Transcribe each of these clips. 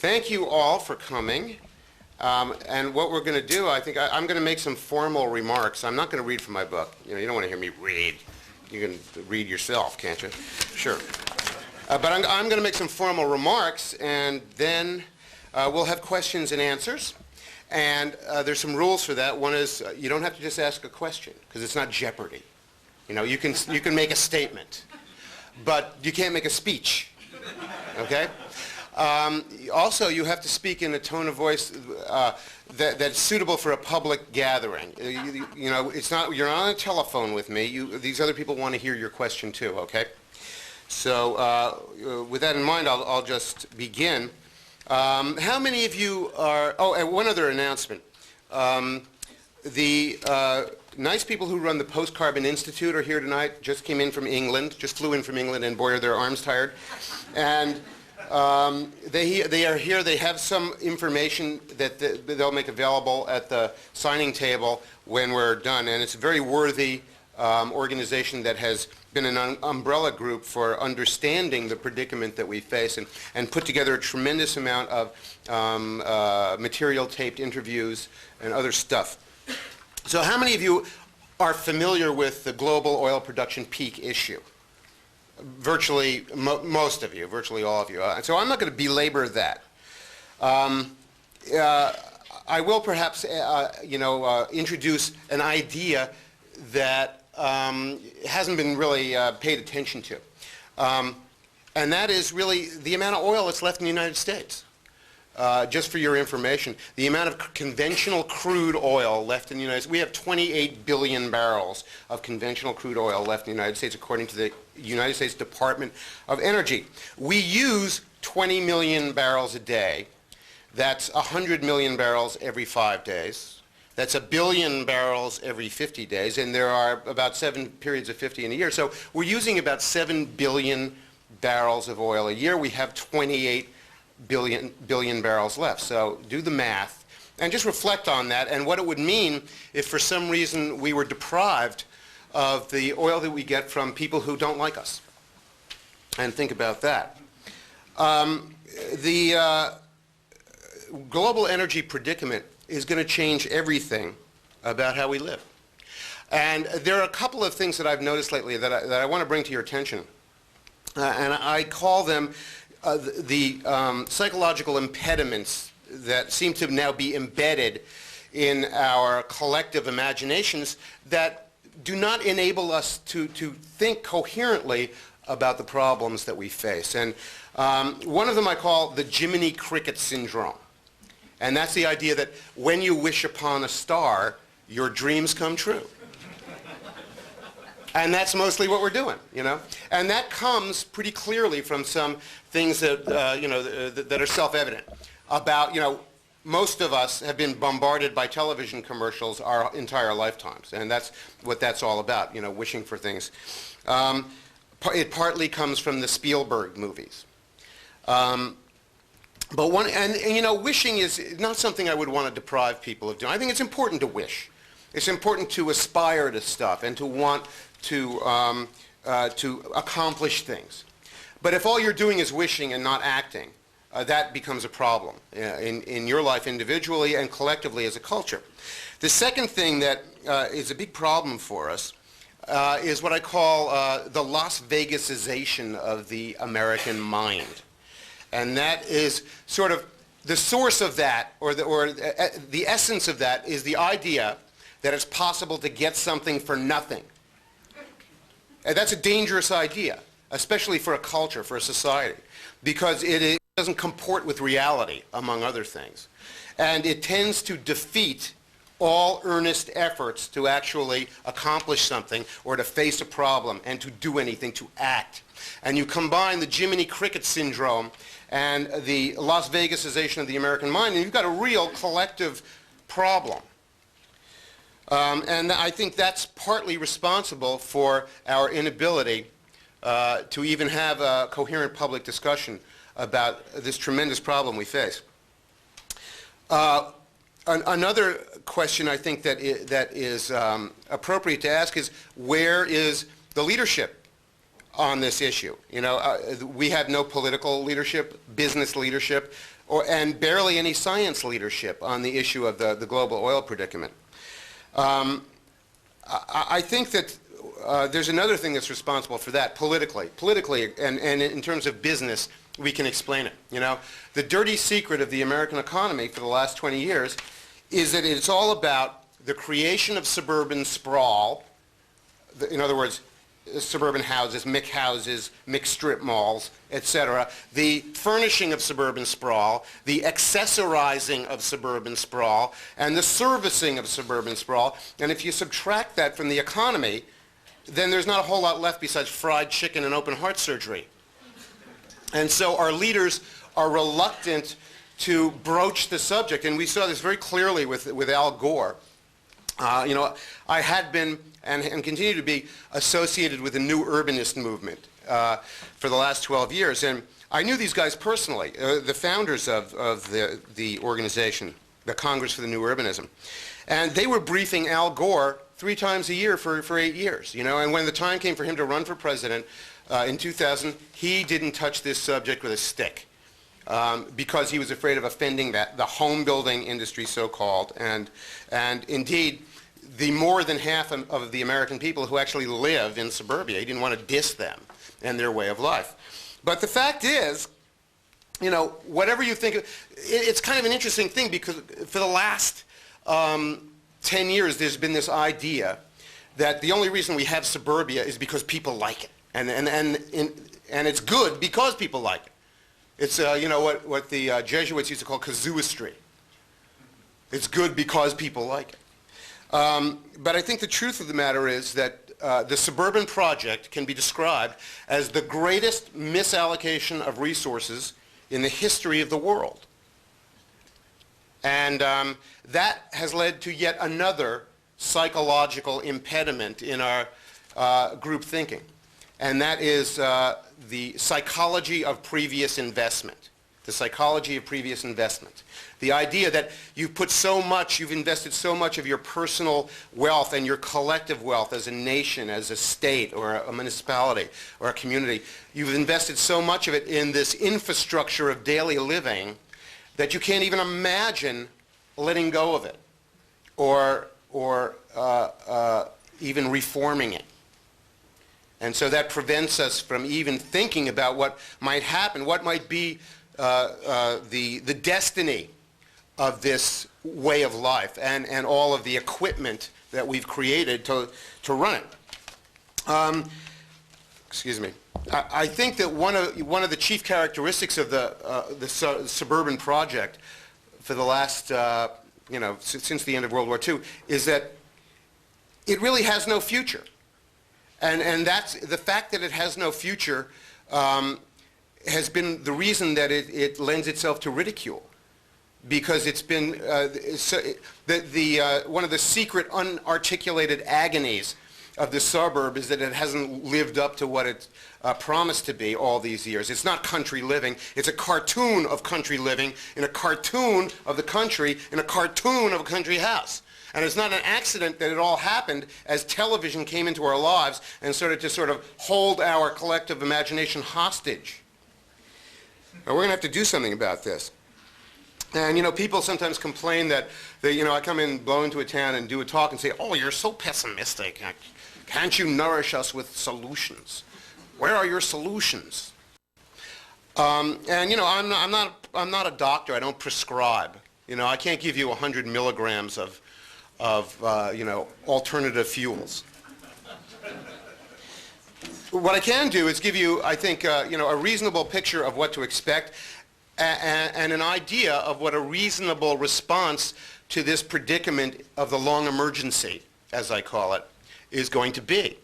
Thank you all for coming. And what we're going to do, I think I'm going to make some formal remarks. I'm not going to read from my book. You know, you don't want to hear me read. You can read yourself, can't you? Sure. But I'm going to make some formal remarks, and then we'll have questions and answers. And there's some rules for that. One is you don't have to just ask a question, because it's not Jeopardy. You know, you can make a statement, but you can't make a speech. Okay? Also, you have to speak in a tone of voice that's suitable for a public gathering. You know, you're not on a telephone with me. These other people want to hear your question too, okay? So with that in mind, I'll just begin. How many of you are, oh, and one other announcement. The nice people who run the Post-Carbon Institute are here tonight, just came in from England, just flew in from England, and boy, are their arms tired. And they are here. They have some information that they'll make available at the signing table when we're done. And it's a very worthy organization that has been an umbrella group for understanding the predicament that we face and put together a tremendous amount of material, taped interviews, and other stuff. So how many of you are familiar with the global oil production peak issue? Virtually most of you, virtually all of you. So I'm not going to belabor that. I will perhaps, introduce an idea that hasn't been really paid attention to. And that is really the amount of oil that's left in the United States. Just for your information, the amount of conventional crude oil left in the United States, we have 28 billion barrels of conventional crude oil left in the United States, according to the United States Department of Energy. We use 20 million barrels a day. That's 100 million barrels every 5 days. That's 1 billion barrels every 50 days, and there are about 7 periods of 50 in a year. So we're using about 7 billion barrels of oil a year. We have 28 billion barrels left. So do the math and just reflect on that and what it would mean if for some reason we were deprived of the oil that we get from people who don't like us. And think about that. The global energy predicament is going to change everything about how we live. And there are a couple of things that I've noticed lately that I want to bring to your attention. And I call them the psychological impediments that seem to now be embedded in our collective imaginations that do not enable us to think coherently about the problems that we face. And one of them I call the Jiminy Cricket syndrome. And that's the idea that when you wish upon a star, your dreams come true. And that's mostly what we're doing, you know. And that comes pretty clearly from some things that, that are self-evident about, most of us have been bombarded by television commercials our entire lifetimes. And that's what that's all about, wishing for things. It partly comes from the Spielberg movies. But wishing is not something I would want to deprive people of doing. I think it's important to wish. It's important to aspire to stuff and to want to accomplish things. But if all you're doing is wishing and not acting, that becomes a problem in your life individually and collectively as a culture. The second thing that is a big problem for us is what I call the Las Vegasization of the American mind. And that is sort of the source of that, or the essence of that is the idea that it's possible to get something for nothing. And that's a dangerous idea, especially for a culture, for a society, because it doesn't comport with reality, among other things. And it tends to defeat all earnest efforts to actually accomplish something or to face a problem and to do anything, to act. And you combine the Jiminy Cricket syndrome and the Las Vegasization of the American mind, and you've got a real collective problem. And I think that's partly responsible for our inability to even have a coherent public discussion about this tremendous problem we face. Another question I think that is appropriate to ask is, where is the leadership on this issue? We have no political leadership, business leadership, and barely any science leadership on the issue of the global oil predicament. I think that there's another thing that's responsible for that politically, and in terms of business, we can explain it. You know, the dirty secret of the American economy for the last 20 years is that it's all about the creation of suburban sprawl. In other words, suburban houses, mixed strip malls, etc. The furnishing of suburban sprawl, the accessorizing of suburban sprawl, and the servicing of suburban sprawl. And if you subtract that from the economy, then there's not a whole lot left besides fried chicken and open heart surgery. And so our leaders are reluctant to broach the subject, and we saw this very clearly with Al Gore. You know, I had been and continue to be associated with the new urbanist movement for the last 12 years, and I knew these guys personally, the founders of the organization, the Congress for the New Urbanism, and they were briefing Al Gore 3 times a year for 8 years. You know, and when the time came for him to run for president in 2000, he didn't touch this subject with a stick. Because he was afraid of offending the home building industry, so-called, and indeed the more than half of the American people who actually live in suburbia. He didn't want to diss them and their way of life. But the fact is, you know, whatever you think, it's kind of an interesting thing, because for the last 10 years there's been this idea that the only reason we have suburbia is because people like it, and it's good because people like it. It's, you know, what the Jesuits used to call casuistry. It's good because people like it. But I think the truth of the matter is that the suburban project can be described as the greatest misallocation of resources in the history of the world. And that has led to yet another psychological impediment in our group thinking. And that is the psychology of previous investment. The psychology of previous investment. The idea that you've invested so much of your personal wealth and your collective wealth as a nation, as a state, or a municipality, or a community. You've invested so much of it in this infrastructure of daily living that you can't even imagine letting go of it, or even reforming it. And so that prevents us from even thinking about what might happen, what might be the destiny of this way of life, and all of the equipment that we've created to run it. Excuse me. I think that one of the chief characteristics of the suburban project for the last, you know, since the end of World War II, is that it really has no future. And that's the fact that it has no future has been the reason that it lends itself to ridicule, because it's been one of the secret unarticulated agonies of the suburb is that it hasn't lived up to what it promised to be all these years. It's not country living. It's a cartoon of country living in a cartoon of the country in a cartoon of a country house. And it's not an accident that it all happened as television came into our lives and started to sort of hold our collective imagination hostage. Now, we're going to have to do something about this. And, you know, people sometimes complain that, you know, I come in, blow into a town and do a talk and say, oh, you're so pessimistic. Can't you nourish us with solutions? Where are your solutions? And, you know, I'm not a doctor. I don't prescribe. You know, I can't give you 100 milligrams of you know, alternative fuels. What I can do is give you, I think, you know, a reasonable picture of what to expect and an idea of what a reasonable response to this predicament of the long emergency, as I call it, is going to be.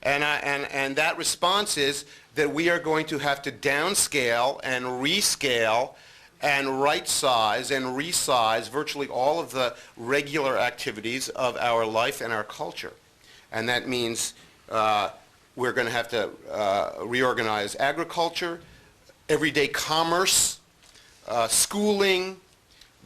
And that response is that we are going to have to downscale and rescale and right-size and resize virtually all of the regular activities of our life and our culture. And that means we're going to have to reorganize agriculture, everyday commerce, schooling,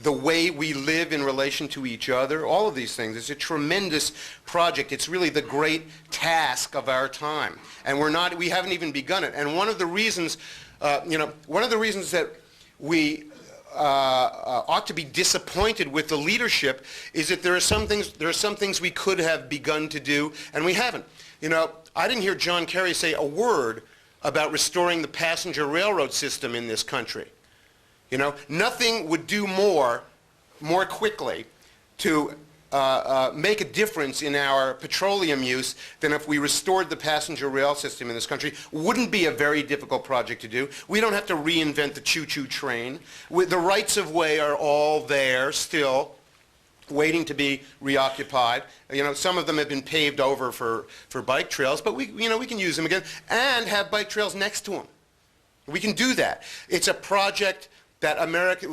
the way we live in relation to each other, all of these things. It's a tremendous project. It's really the great task of our time. And we haven't even begun it. And one of the reasons, you know, one of the reasons that we ought to be disappointed with the leadership is that there are some things we could have begun to do and we haven't. You know, I didn't hear John Kerry say a word about restoring the passenger railroad system in this country. You know, nothing would do more quickly to make a difference in our petroleum use than if we restored the passenger rail system in this country. Wouldn't be a very difficult project to do. We don't have to reinvent the choo-choo train. The rights of way are all there still, waiting to be reoccupied. You know, some of them have been paved over for bike trails, but we can use them again and have bike trails next to them. We can do that. It's a project that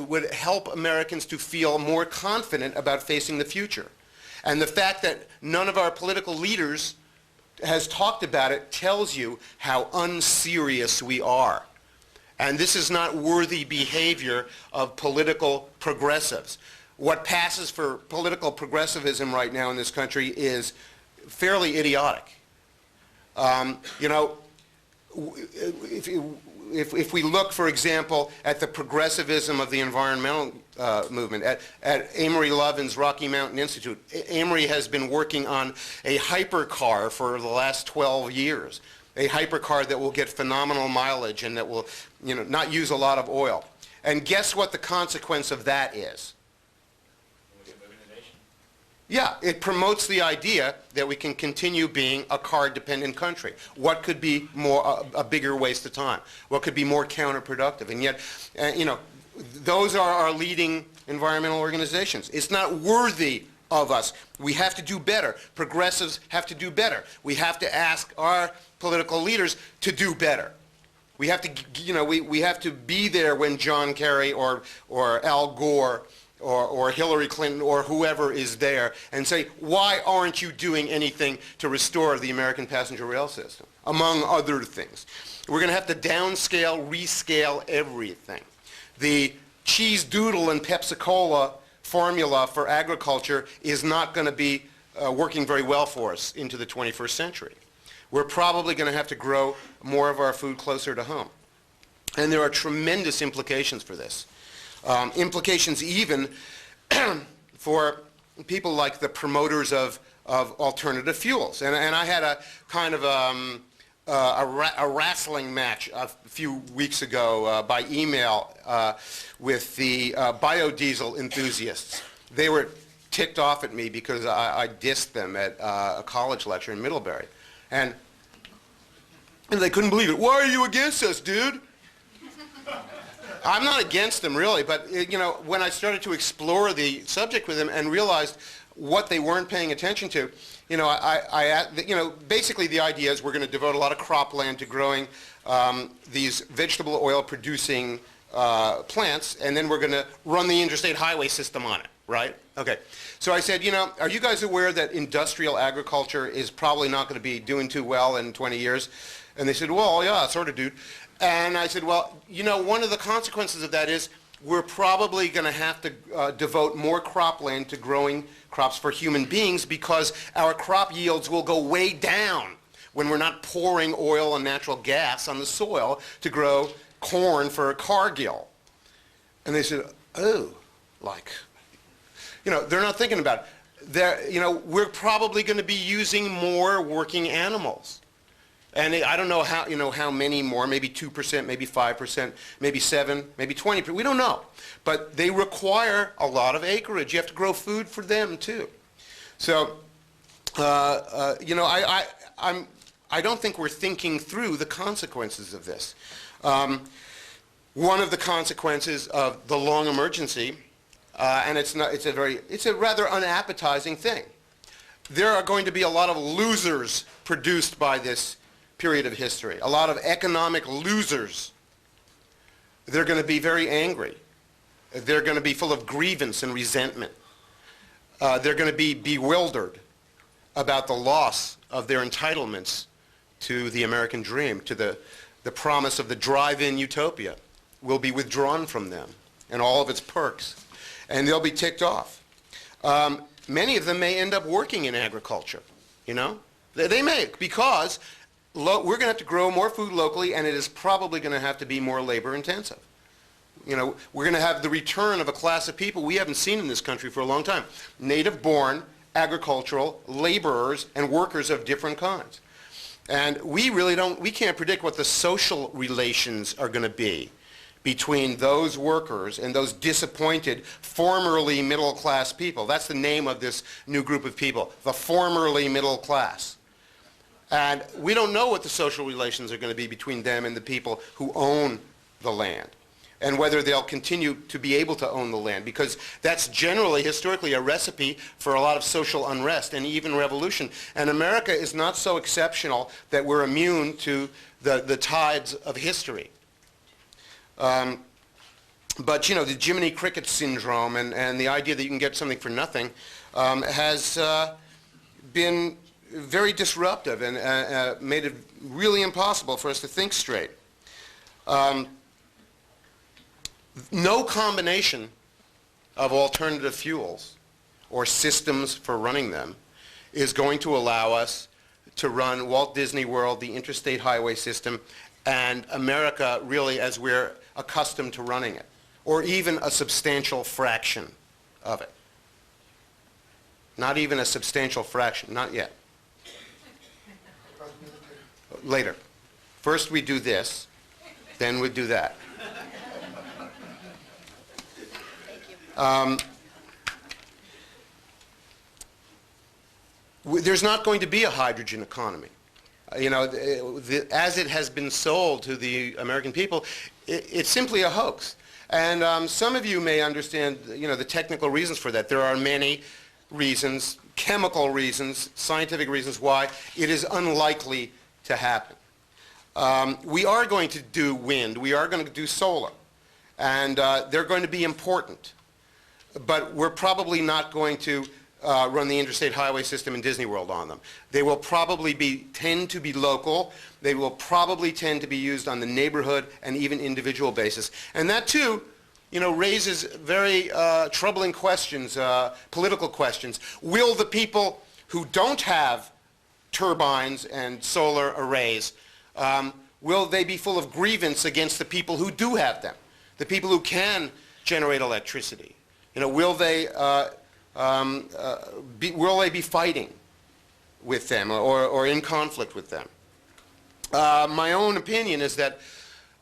would help Americans to feel more confident about facing the future. And the fact that none of our political leaders has talked about it tells you how unserious we are. And this is not worthy behavior of political progressives. What passes for political progressivism right now in this country is fairly idiotic. You know, if we look, for example, at the progressivism of the environmental movement, at Amory Lovin's Rocky Mountain Institute, Amory has been working on a hypercar for the last 12 years, a hypercar that will get phenomenal mileage and that will, you know, not use a lot of oil. And guess what the consequence of that is? Yeah, it promotes the idea that we can continue being a car-dependent country. What could be a bigger waste of time? What could be more counterproductive? And yet, you know, those are our leading environmental organizations. It's not worthy of us. We have to do better. Progressives have to do better. We have to ask our political leaders to do better. We have to, you know, we have to be there when John Kerry or Al Gore or Hillary Clinton or whoever is there and say, why aren't you doing anything to restore the American passenger rail system, among other things? We're going to have to downscale, rescale everything. The cheese doodle and Pepsi-Cola formula for agriculture is not going to be working very well for us into the 21st century. We're probably going to have to grow more of our food closer to home. And there are tremendous implications for this. Implications even for people like the promoters of alternative fuels. And I had a kind of a wrestling match a few weeks ago by email with the biodiesel enthusiasts. They were ticked off at me because I dissed them at a college lecture in Middlebury. And they couldn't believe it. Why are you against us, dude? I'm not against them, really, but you know, when I started to explore the subject with them and realized what they weren't paying attention to, you know, basically the idea is we're going to devote a lot of cropland to growing these vegetable oil-producing plants, and then we're going to run the interstate highway system on it, right? Okay. So I said, you know, are you guys aware that industrial agriculture is probably not going to be doing too well in 20 years? And they said, well, yeah, sort of, dude. And I said, well, you know, one of the consequences of that is we're probably going to have to devote more cropland to growing crops for human beings because our crop yields will go way down when we're not pouring oil and natural gas on the soil to grow corn for Cargill. And they said, oh, like, you know, they're not thinking about it. You know, we're probably going to be using more working animals. And I don't know how, you know, how many more, maybe 2%, maybe 5%, maybe 7%, maybe 20%. We don't know. But they require a lot of acreage. You have to grow food for them, too. So, you know, I don't think we're thinking through the consequences of this. One of the consequences of the long emergency, and it's a rather unappetizing thing. There are going to be a lot of losers produced by this period of history, a lot of economic losers. They're going to be very angry. They're going to be full of grievance and resentment. They're going to be bewildered about the loss of their entitlements to the American dream, to the promise of the drive-in utopia will be withdrawn from them and all of its perks. And they'll be ticked off. Many of them may end up working in agriculture, you know? They may, because we're going to have to grow more food locally, and it is probably going to have to be more labor intensive. we're going to have the return of a class of people we haven't seen in this country for a long time. Native-born, agricultural, laborers, and workers of different kinds. And we can't predict what the social relations are going to be between those workers and those disappointed, formerly middle-class people. That's the name of this new group of people, the formerly middle class. And we don't know what the social relations are going to be between them and the people who own the land, and whether they'll continue to be able to own the land, because that's generally, historically, a recipe for a lot of social unrest and even revolution. And America is not so exceptional that we're immune to the tides of history. But, the Jiminy Cricket syndrome and the idea that you can get something for nothing has been very disruptive and made it really impossible for us to think straight. No combination of alternative fuels or systems for running them is going to allow us to run Walt Disney World, the interstate highway system, and America really as we're accustomed to running it, or even a substantial fraction of it. Not even a substantial fraction, not yet. Later. First we do this, then we do that. There's not going to be a hydrogen economy. As it has been sold to the American people, it's simply a hoax. And some of you may understand, the technical reasons for that. There are many reasons, chemical reasons, scientific reasons why it is unlikely to happen. We are going to do wind. We are going to do solar. And they're going to be important. But we're probably not going to run the interstate highway system in Disney World on them. They will probably tend to be local. They will probably tend to be used on the neighborhood and even individual basis. And that too, raises very troubling questions, political questions. Will the people who don't have turbines and solar arrays, will they be full of grievance against the people who do have them, the people who can generate electricity? Will they be fighting with them or in conflict with them? My own opinion is that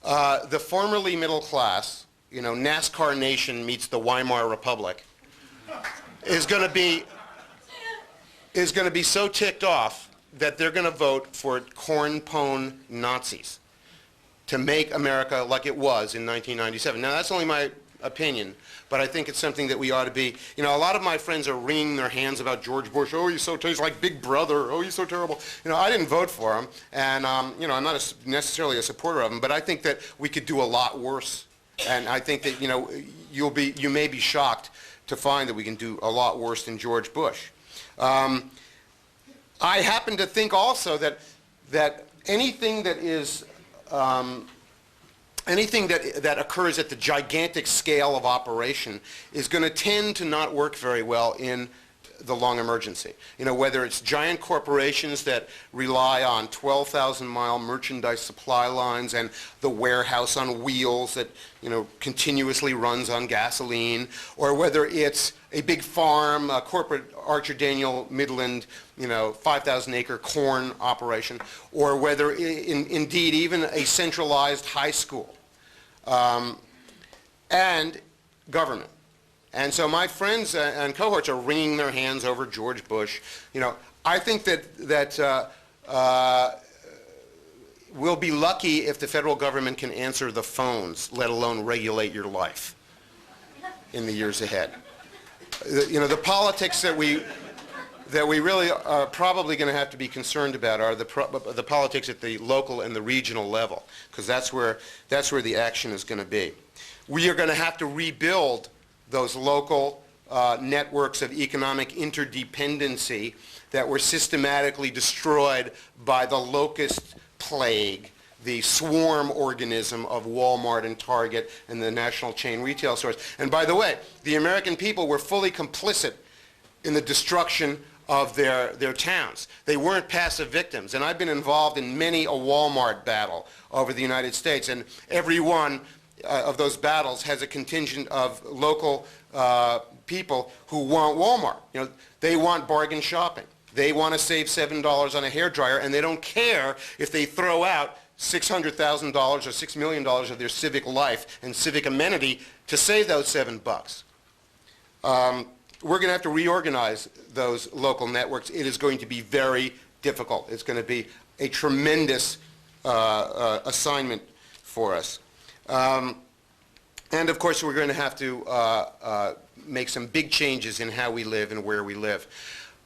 the formerly middle class, NASCAR nation meets the Weimar Republic, is going to be so ticked off that they're going to vote for corn-pone Nazis to make America like it was in 1997. Now, that's only my opinion, but I think it's something that we ought to be. A lot of my friends are wringing their hands about George Bush. Oh, he's like Big Brother. Oh, he's so terrible. I didn't vote for him, and I'm not necessarily a supporter of him, but I think that we could do a lot worse. And I think that you may be shocked to find that we can do a lot worse than George Bush. I happen to think also that anything that is anything that occurs at the gigantic scale of operation is going to tend to not work very well in the long emergency. Whether it's giant corporations that rely on 12,000-mile merchandise supply lines and the warehouse on wheels that, continuously runs on gasoline, or whether it's a big farm, a corporate Archer Daniel Midland, 5,000-acre corn operation, or whether indeed even a centralized high school, and government. And so my friends and cohorts are wringing their hands over George Bush. I think that we'll be lucky if the federal government can answer the phones, let alone regulate your life in the years ahead. The politics that we really are probably going to have to be concerned about are the politics at the local and the regional level, because that's where the action is going to be. We are going to have to rebuild those local networks of economic interdependency that were systematically destroyed by the locust plague, the swarm organism of Walmart and Target and the national chain retail stores. And by the way, the American people were fully complicit in the destruction of their towns. They weren't passive victims. And I've been involved in many a Walmart battle over the United States, and every one of those battles has a contingent of local people who want Walmart. You know, they want bargain shopping. They want to save $7 on a hairdryer, and they don't care if they throw out $600,000 or $6 million of their civic life and civic amenity to save those $7. We're going to have to reorganize those local networks. It is going to be very difficult. It's going to be a tremendous assignment for us. And of course, we're going to have to make some big changes in how we live and where we live.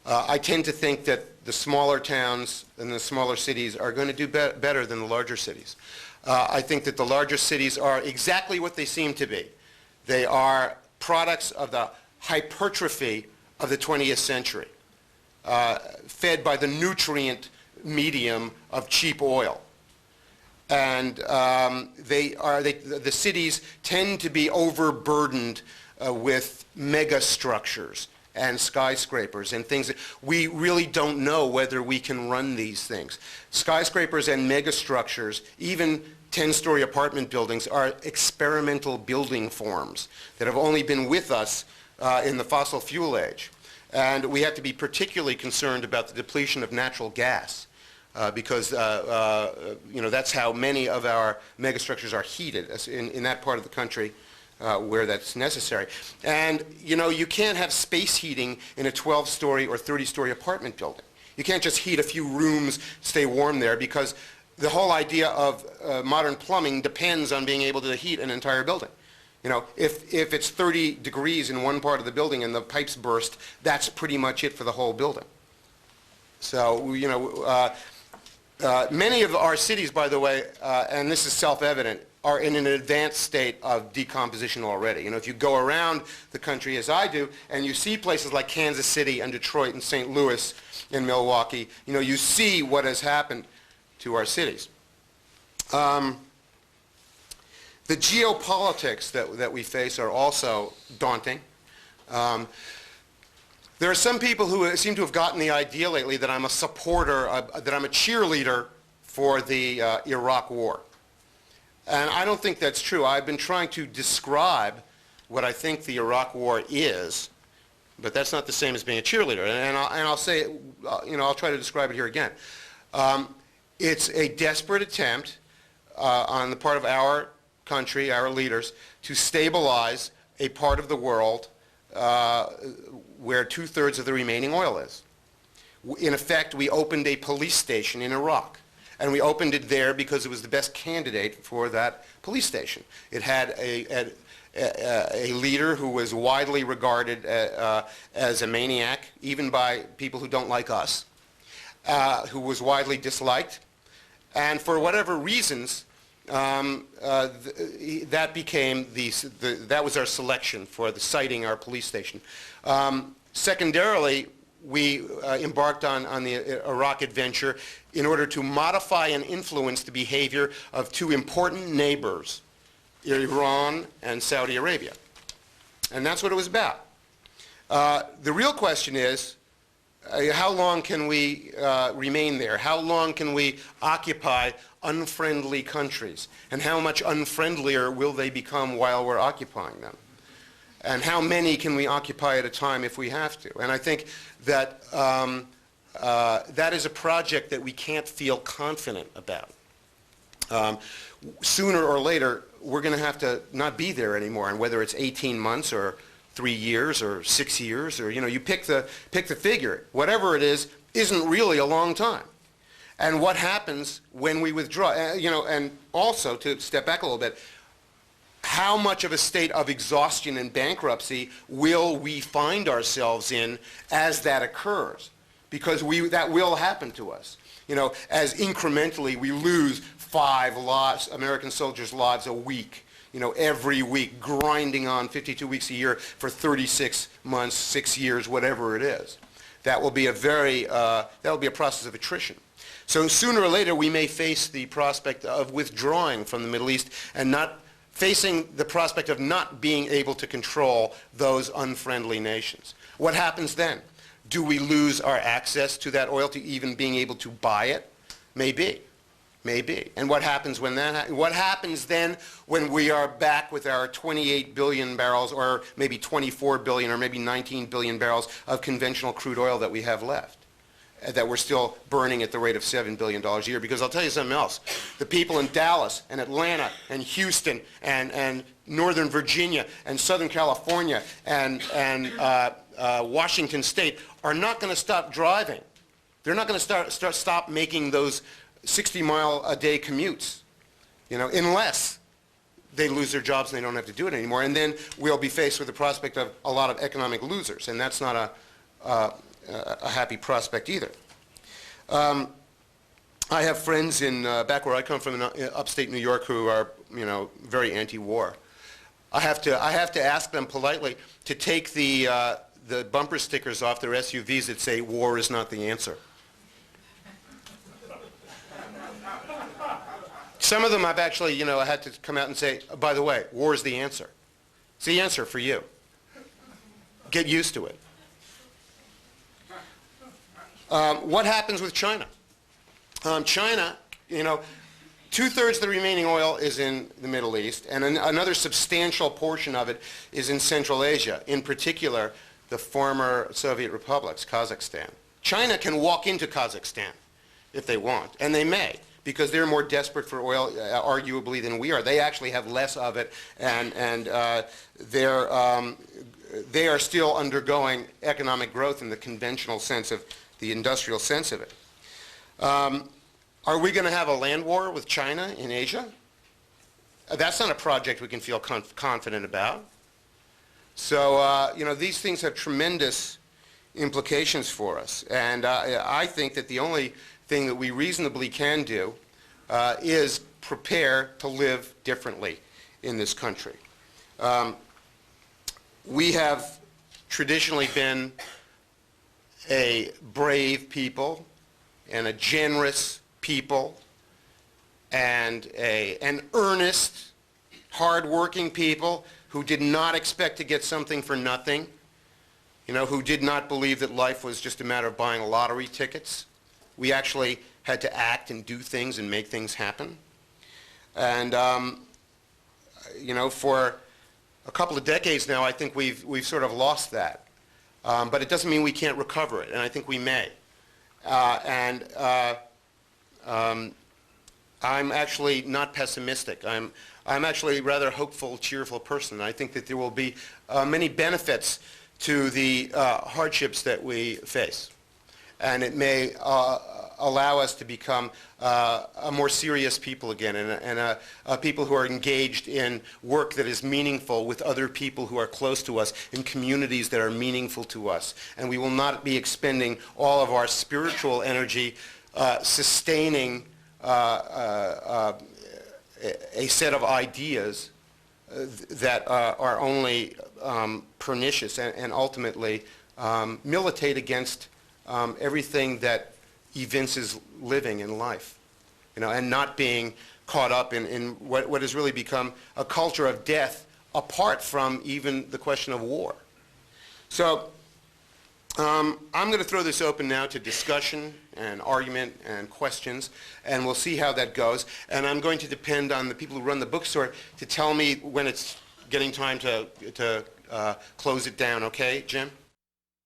I tend to think that the smaller towns and the smaller cities are going to do better than the larger cities. I think that the larger cities are exactly what they seem to be. They are products of the hypertrophy of the 20th century, fed by the nutrient medium of cheap oil. And the cities tend to be overburdened with mega structures and skyscrapers and things that we really don't know whether we can run these things. Skyscrapers and mega structures, even 10-story apartment buildings, are experimental building forms that have only been with us in the fossil fuel age. And we have to be particularly concerned about the depletion of natural gas. Because you know, that's how many of our megastructures are heated in that part of the country where that's necessary. And you know, you can't have space heating in a 12-story or 30-story apartment building. You can't just heat a few rooms, stay warm there, because the whole idea of modern plumbing depends on being able to heat an entire building. You know, if it's 30 degrees in one part of the building and the pipes burst, that's pretty much it for the whole building. So, you know, many of our cities, by the way, and this is self-evident, are in an advanced state of decomposition already. You know, if you go around the country, as I do, and you see places like Kansas City and Detroit and St. Louis and Milwaukee, you know, you see what has happened to our cities. The geopolitics that we face are also daunting. There are some people who seem to have gotten the idea lately that I'm a supporter, that I'm a cheerleader for the Iraq War. And I don't think that's true. I've been trying to describe what I think the Iraq War is, but that's not the same as being a cheerleader. And I'll say, you know, I'll try to describe it here again. It's a desperate attempt on the part of our country, our leaders, to stabilize a part of the world where 2/3 of the remaining oil is. In effect, we opened a police station in Iraq. And we opened it there because it was the best candidate for that police station. It had a leader who was widely regarded as a maniac, even by people who don't like us, who was widely disliked. And for whatever reasons, that became that was our selection for the siting our police station. Secondarily, we embarked on the Iraq adventure in order to modify and influence the behavior of two important neighbors, Iran and Saudi Arabia. And that's what it was about. The real question is, how long can we remain there? How long can we occupy unfriendly countries? And how much unfriendlier will they become while we're occupying them? And how many can we occupy at a time if we have to? And I think that that is a project that we can't feel confident about. Sooner or later, we're going to have to not be there anymore, and whether it's 18 months or 3 years or 6 years, or, you know, you pick the figure. Whatever it is, isn't really a long time. And what happens when we withdraw? You know, and also, to step back a little bit, how much of a state of exhaustion and bankruptcy will we find ourselves in as that occurs? Because that will happen to us. You know, as incrementally we lose 5 American soldiers' lives a week, you know, every week, grinding on 52 weeks a year for 36 months, 6 years, whatever it is. That will be a that will be a process of attrition. So sooner or later we may face the prospect of withdrawing from the Middle East and not facing the prospect of not being able to control those unfriendly nations. What happens then? Do we lose our access to that oil, to even being able to buy it? Maybe. Maybe. And what happens when that what happens then when we are back with our 28 billion barrels or maybe 24 billion or maybe 19 billion barrels of conventional crude oil that we have left, that we're still burning at the rate of $7 billion a year? Because I'll tell you something else. The people in Dallas and Atlanta and Houston and Northern Virginia and Southern California and Washington State are not going to stop driving. They're not going to stop making those 60-mile-a-day commutes, unless they lose their jobs and they don't have to do it anymore. And then we'll be faced with the prospect of a lot of economic losers, and that's not a happy prospect either. I have friends back where I come from in upstate New York who are, very anti-war. I have to ask them politely to take the bumper stickers off their SUVs that say "War is not the answer." Some of them I've actually, I had to come out and say, by the way, war is the answer. It's the answer for you. Get used to it. What happens with China? China, two-thirds of the remaining oil is in the Middle East, and another substantial portion of it is in Central Asia, in particular the former Soviet republics, Kazakhstan. China can walk into Kazakhstan if they want, and they may, because they're more desperate for oil, arguably, than we are. They actually have less of it, and they are still undergoing economic growth in the conventional sense of the industrial sense of it. Are we going to have a land war with China in Asia? That's not a project we can feel confident about. So, these things have tremendous implications for us. And I think that the only thing that we reasonably can do is prepare to live differently in this country. We have traditionally been a brave people and a generous people and an earnest, hard-working people who did not expect to get something for nothing, who did not believe that life was just a matter of buying lottery tickets. We actually had to act and do things and make things happen. And, for a couple of decades now, I think we've sort of lost that. But it doesn't mean we can't recover it, and I think we may. I'm actually not pessimistic. I'm actually a rather hopeful, cheerful person. I think that there will be many benefits to the hardships that we face. And it may allow us to become a more serious people again, and people who are engaged in work that is meaningful with other people who are close to us, in communities that are meaningful to us. And we will not be expending all of our spiritual energy sustaining a set of ideas that are only pernicious and ultimately militate against everything that evinces living in life, and not being caught up in what has really become a culture of death apart from even the question of war. So I'm going to throw this open now to discussion and argument and questions, and we'll see how that goes. And I'm going to depend on the people who run the bookstore to tell me when it's getting time to close it down. Okay, Jim?